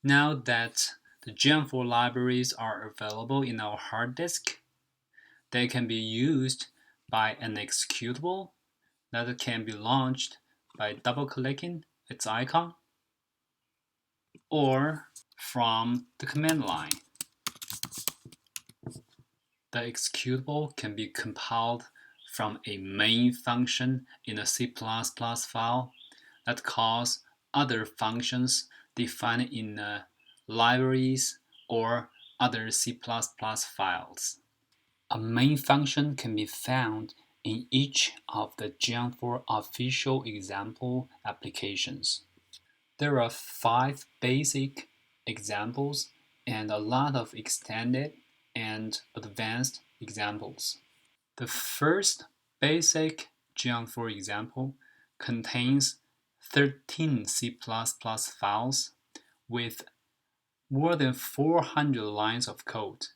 Now that the Gen4 libraries are available in our hard disk, they can be used by an executable that can be launched by double-clicking its icon or from the command line. The executable can be compiled from a main function in a C++ file that calls other functions defined in libraries or other C++ files. A main function can be found in each of the Geant4 official example applications. There are 5 basic examples and a lot of extended and advanced examples. The first basic Geant4 example contains 13 C++ files with more than 400 lines of code,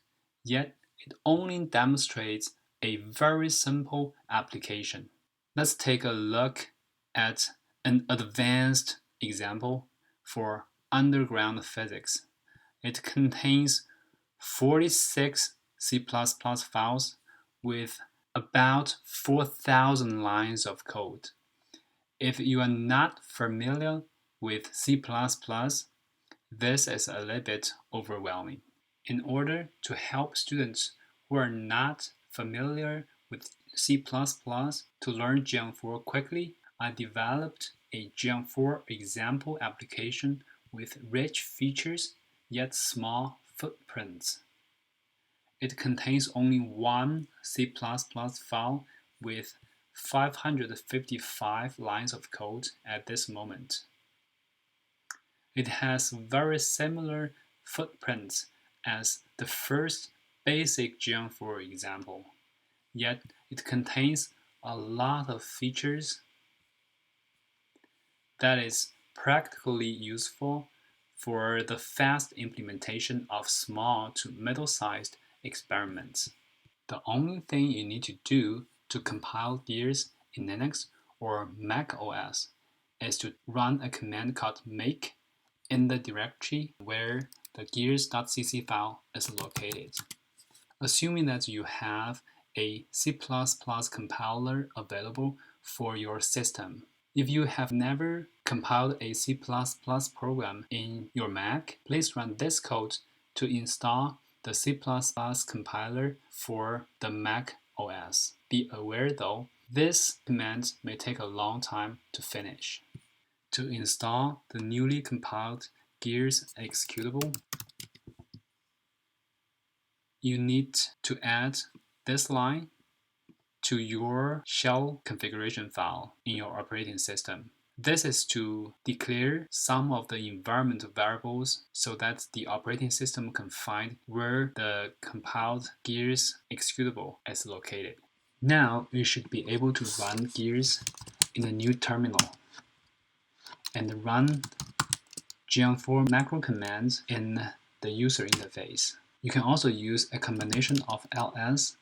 yet it only demonstrates a very simple application. Let's take a look at an advanced example for underground physics. It contains 46 C++ files with about 4,000 lines of code. If you are not familiar with C++, this is a little bit overwhelming. In order to help students who are not familiar with C++ to learn Geant4 quickly, I developed a Geant4 example application with rich features yet small footprints. It contains only one C++ file with 555 lines of code at this moment. It has very similar footprints as the first basic Geant4 example, yet it contains a lot of features that is practically useful for the fast implementation of small to middle-sized experiments. The only thing you need to do to compile gears in Linux or Mac OS is to run a command called make in the directory where the gears.cc file is located. Assuming that you have a C++ compiler available for your system. If you have never compiled a C++ program in your Mac, please run this code to install the C++ compiler for the Mac OS. Be aware though, this command may take a long time to finish. To install the newly compiled Gears executable, you need to add this line to your shell configuration file in your operating system. This is to declare some of the environment variables so that the operating system can find where the compiled Gears executable is located. Now you should be able to run Gears in a new terminal and run Geant4 macro commands in the user interface. You can also use a combination of ls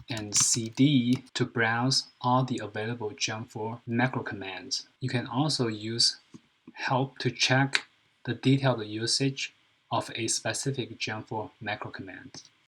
and cd to browse all the available Geant4 macro commands. You can also use help to check the detailed usage of a specific Geant4 macro command.